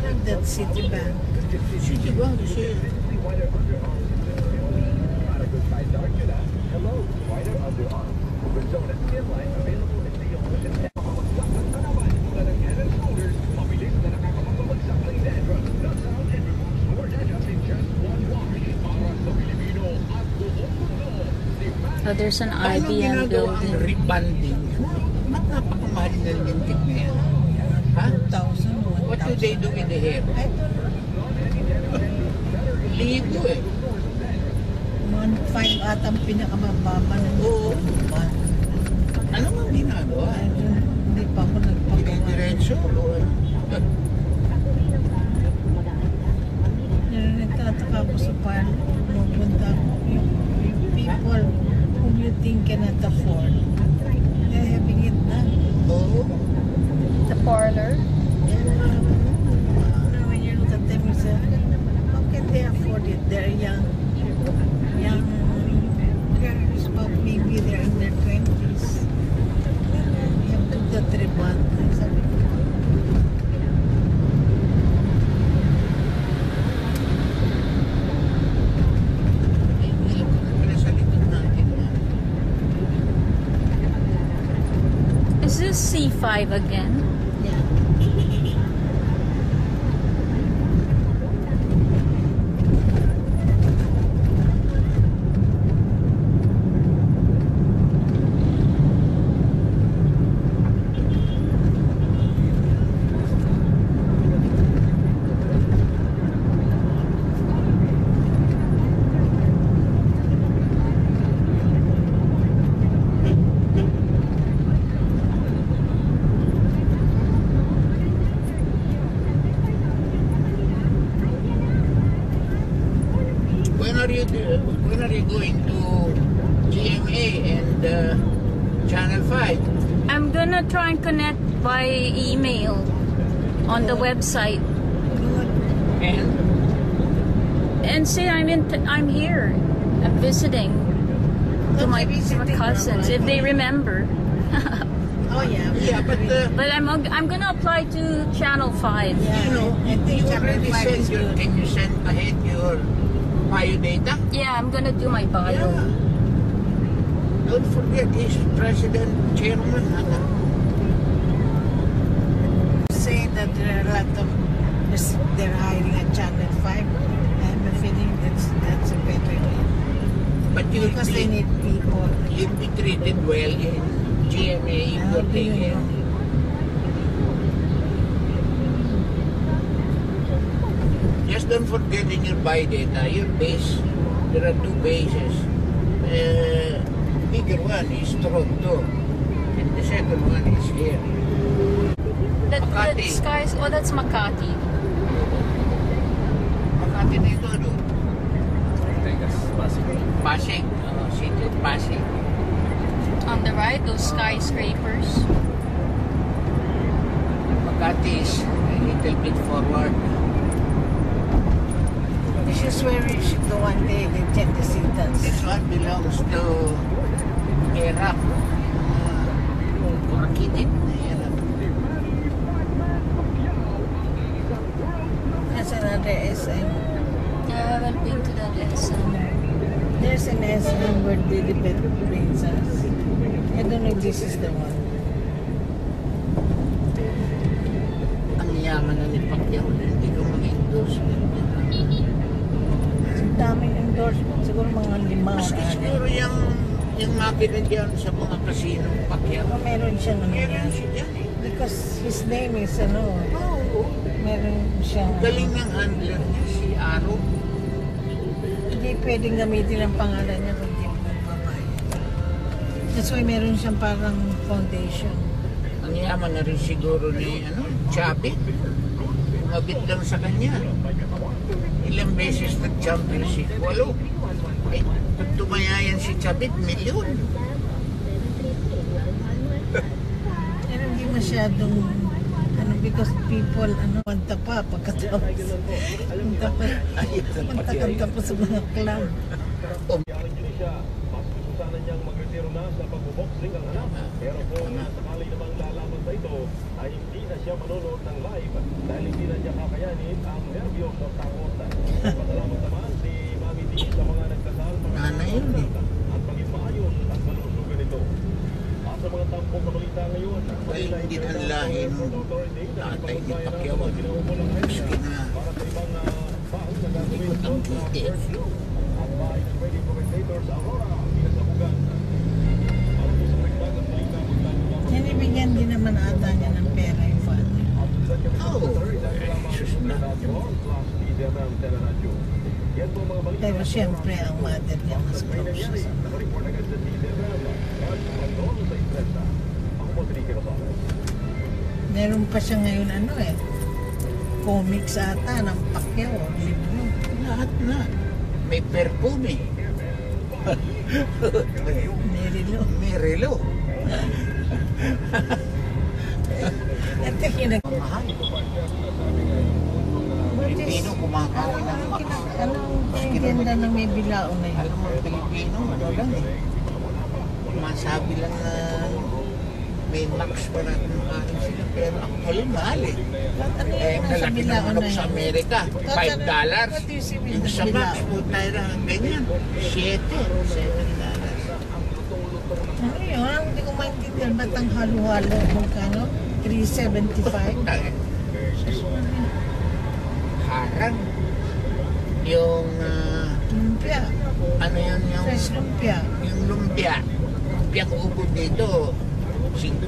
like that Citibank. Citibank, siya. Hello, wider underarm. Rexona Skin Line available in the open. Head and shoulders, mabilis na nakakapagpabagsak ng dandruff, nut sound, and remove sore dandruff in just one wash. Para sa Pilipino at buong mundo. Oh, there's an Paano IBM ginagawa ang building. rebonding? Napakamahal na yung technique. Ha? 1,000, What do they do with the hair? I don't know. Libo eh. 1,500 ata ang pinakamababa ng Oo. buwan. Ano nga ginagawa? Hindi pa ako nagpagawa. Diretso o ano? Nagtataka ako sa paano pumunta yung people whom you think cannot afford. They're having it done. Oo. The parlor. When you look at them, you say, how can they afford it? They're young girls, but maybe they're in their 20s. You have to do the rebond. Sabi ko, Alam ko na pala sa likod natin. Is this C5 again? yeah. When are you going to GMA and Channel 5? I'm gonna try and connect by email on the website and say I'm here. I'm visiting to my cousins if they remember. Oh yeah. Yeah, But I'm gonna apply to Channel 5. Yeah. you know, I think you Channel already 5 sent is your, good. can you send ahead your bio data? Yeah, I'm gonna do my bio. Yeah. Don't forget, he's president, chairman. Say that there are a lot of they're hiring at Channel 5. I have a feeling that's a better deal. But Because they need people. you'll be treated well in GMA. You How will do take you care. know? Just don't forget in your bio data, your base, there are two bases. Bigger one is Toronto, and the second one is here. That Makati. Skies. Oh, that's Makati. Makati na ito, no? Pasig. Pasig, city of Pasig. On the right, those skyscrapers. Makati is a little bit forward. This is where we should go one day. They tend to see that. This one belongs to Erap. Orchidid na Erap. That's another SM. I haven't been to that SM. There's an SM where they debate brings us. I don't know if this is the one. Ang yaman na ni Pacquiao, hindi ko mag-endorsement. Ang daming endorsement. Siguro mga 5 Maski o 6. siguro yung makina dyan sa mga casino, Pacquiao. Pero meron siya naman Meron yan. siya dyan eh. Because his name is meron siya. Galing ng handler niya, si Aro. Hindi pwedeng gamitin ang pangalan niya kung hindi mo magbabayad. That's why meron siyang parang foundation. Ang yaman na rin siguro ni Chabi. Kumabit lang sa kanya. Ilang beses nag-championship. 8. Ay, kung tumayayan si Chabit, milyon. Pero hindi masyadong because people punta pa pagkatapos punta pa sa mga club. Sana niyang magretiro na sa pagboboxing ang anak. Pero kung sakali namang lalaman sa ito, ay hindi na siya manonood ng live dahil hindi na niya kakayanin Nananib ang nerbiyos ng tangotan. Pasalamat naman si Mami D sa mga nagdasal Nanay yun eh. at maging maayos ang kalusugan nito. At sa mga tampok na balita ngayon, Ay, hindi ang lahi ng tatay ni Pacquiao. Maski na para sa ibang bahay na gagawin ikot ang kite. ang bahay ng radio commentator sa Aurora, Pinasabugan. Para po sa nagbagang balita, magtatanong Sinibigyan din naman ata niya ng pera yung father. Oh, sus na. Pero siyempre, ang mother niya mas close siya sa meron pa siya ngayon comics ata ng Pacquiao, libro. Lahat na. May perfume. Nirilo. May relo. Ito kinag... Mahal. Pilipino kumakain ng Max. Anong ganda na may bilao na yun? Alam mo, Pilipino, ano lang eh. Masabi lang na may Max pa natin makain sila. Pero actually, mahal eh. Ano Eh, yung nasa kalaki ng bilao manok na sa yun? Amerika. $5. What do you see with Yung the sa Max, bilao? po tayo na ganyan. $7. Ano yun? Hindi ko maintindihan. Ba't ang halo-halo? Magkano? 375? Harang. Yung, Lumpia. ano yun yung... Fresh lumpia. Yung lumpia. Lumpiang upo dito. 50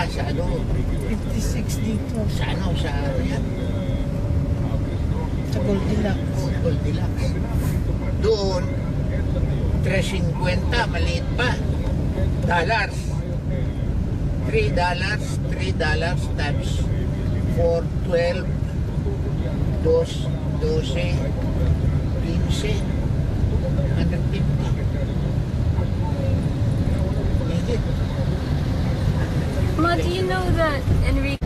sa ano. 56 dito. Sa ano, sa ano yan. Sa Goldilocks. Goldilocks. Doon, 3.50, maliit pa. Dollars. $3 times 4, 12, 12, 15, 150. Higit. Ma, do you know that Enrique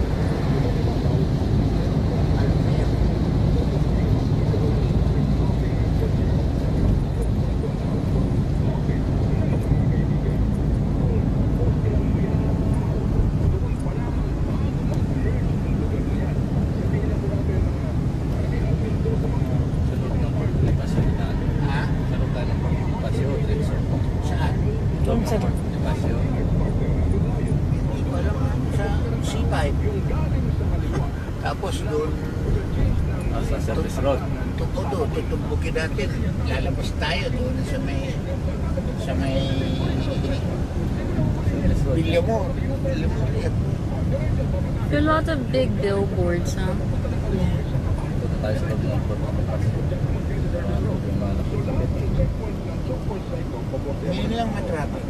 Ha? Saan? Doon sa... Hindi ko alam sa C5. Tapos doon, Sa service road. tutumbukin natin. Lalabas tayo doon sa may Villamor. Villamor yan. there are a lot of big billboards, huh? Punta tayo sa loob ng Ngayon lang matrapik.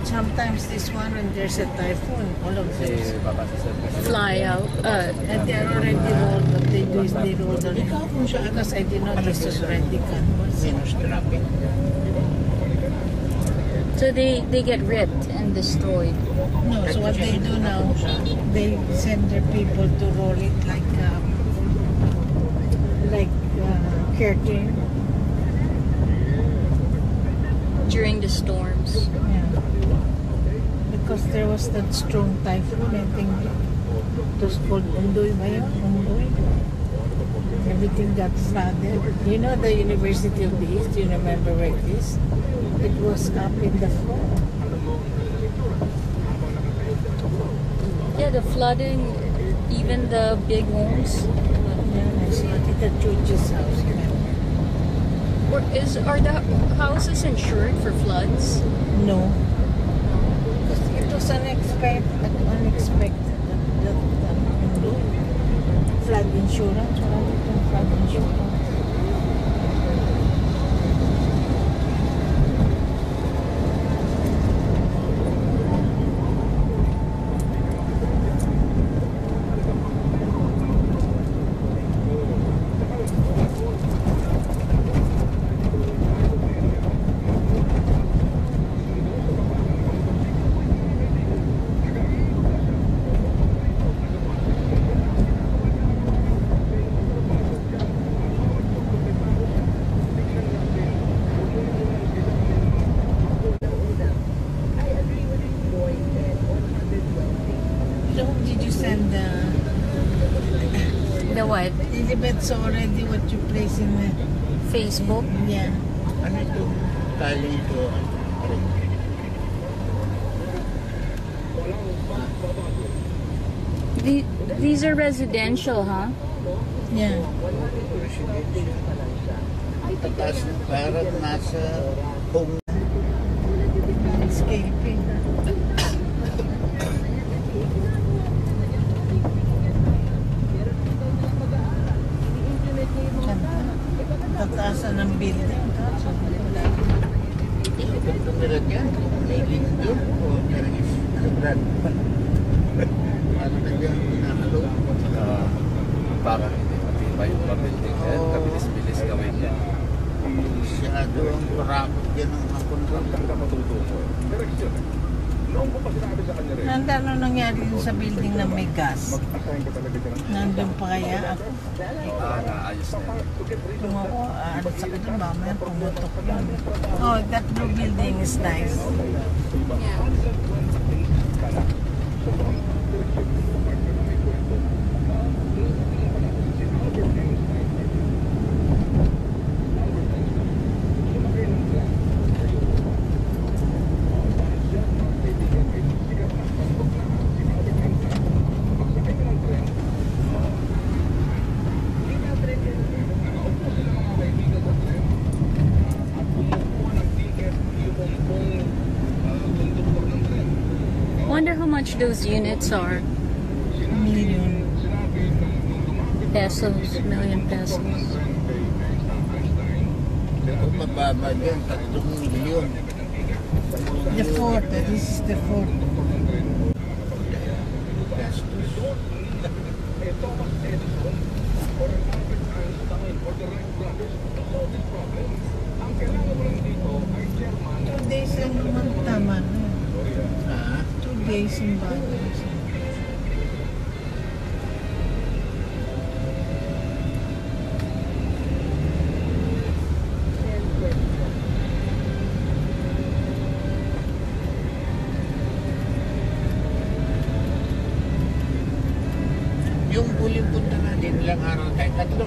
Sometimes this one, when there's a typhoon, all of kasi those. baka sa service road. Fly out. And they are already rolled. What they do is they roll the Ikaw kung saan because I did not this was already canvas. minus traffic. So they get ripped and destroyed. No, so what they do now, they send their people to roll it like curtain. During the storms. Yeah. Because there was that strong typhoon, I think it was called Undoy ba yun? Undoy. Everything got flooded. You know the University of the East, you remember where it is? It was up in the floor. Yeah, the flooding, even the big homes. Yeah, I see it at Chuchi's house. Are the houses insured for floods? No. Because it was unexpected. Flood insurance. Wala ditong flood insurance. The what? Elizabeth's already what you place in the Facebook? yeah. Ano ito? Tali ito. These are residential, huh? Yeah. Tatas parang nasa home. Landscaping. Tataasan ng building. Tumira dyan. May lindo. O meron is brand. Ano na dyan? Nakalo. Para hindi matibay yung pabuilding. Kaya kabilis-bilis gawin niya. Masyado ang parakot dyan ang hapon. Nanda, ano nangyari dun sa building na may gas? Nandun pa kaya ako? Naayos na yun. Kung ako, ano sa akin, mamaya pumutok yun. Oh, that blue building is nice. Wonder how much those units are. Million. Pesos, million pesos. Kung mababa dyan, 3 milyon. The fort, this is the fort. Gastos. Two days lang naman tama na. Ha? 2 days in Baguio. Yung huling punta natin, ilang araw tayo? 3.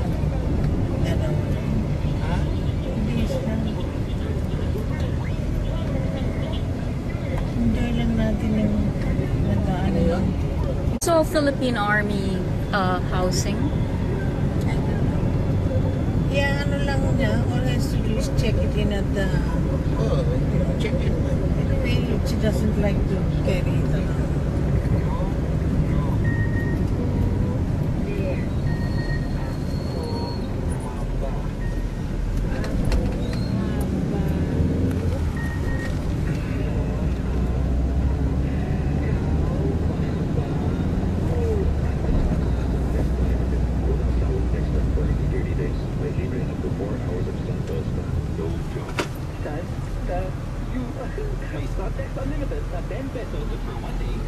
Dalawa. Ha? 2 days lang. Enjoy lang natin yung nagaan yun. So, Philippine Army housing. Yeah, ano lang niya, all has to do is check it in at the... Oo, check in mo. Anyway, she doesn't like to carry it around. May Startex Unlimited na 10 pesos at 1 day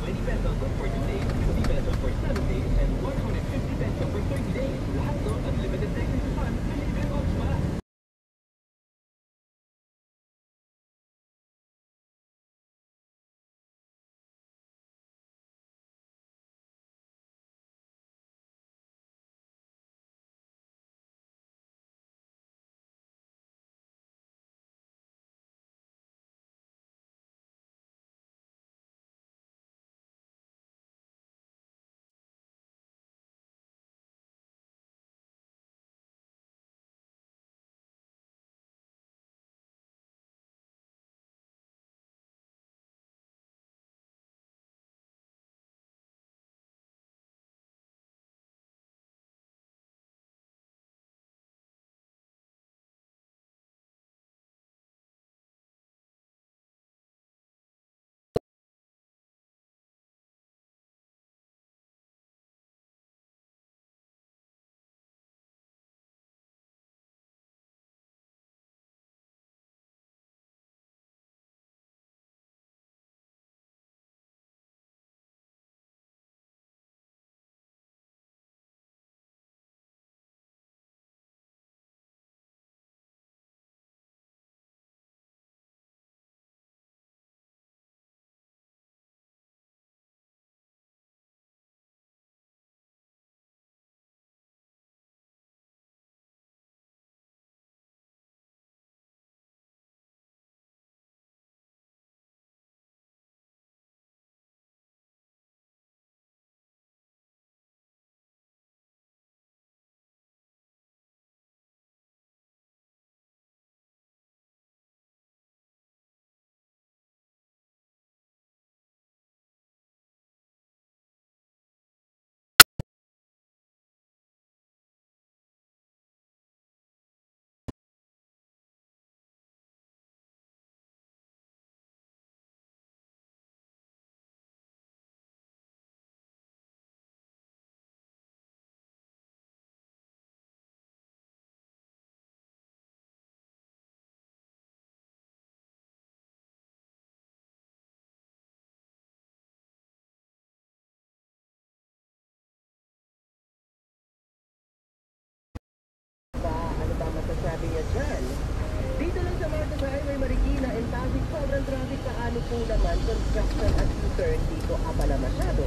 ng traffic sa ano po naman, construction at U-turn dito abala masyado.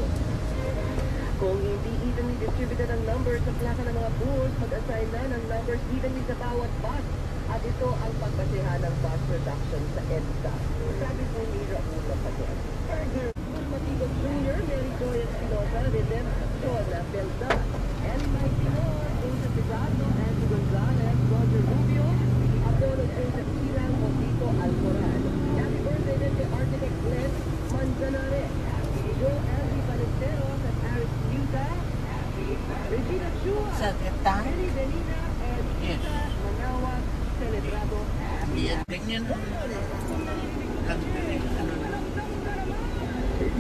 Kung hindi evenly distributed ang numbers sa plaka ng mga bus, mag-assign na ng numbers evenly sa bawat bus. At ito ang pagbasehan ng bus reduction sa EDSA. Sabi po ni Raul Lapagos. Further, Matigot Jr., Mary Joy Espinosa, Redemption, Belda, and Mike Pinor, Joseph Pizarro, Andy Gonzalez, Roger Rubio, Apollo Joseph Silang, Mosito Alcoran. Happy birthday din kay Architect Glenn Manzanare, Joe Andy Ballesteros, at Aris Yuta, Regina Chua, Sa Teta. Kelly Benina, and Yes. Ita Manawag, celebrado. Yan, ganyan.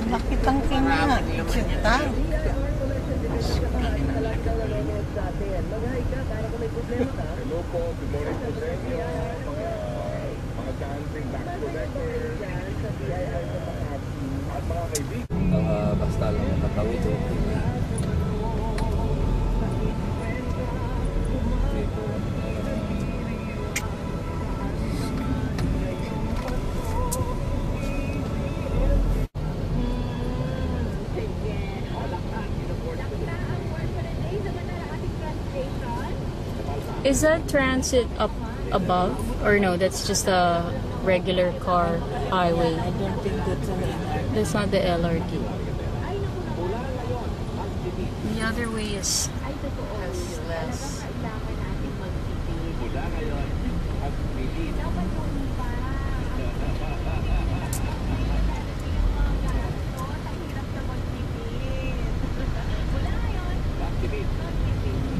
Bakit ang kina? Sita. Hello po, good morning po sa inyo. Mga dancing back to backer. At mga kaibigan. Basta lang makatawid o Is that transit up above? Or no, that's just a regular car highway. I don't think that's an LRT. That's not the LRT. The other way is Has less. Mula ngayon, at pilit.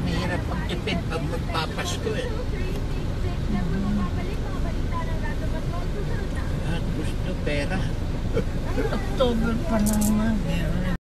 Mahirap magtipid pag magpapasko eh. At gusto pera. October pa lang na.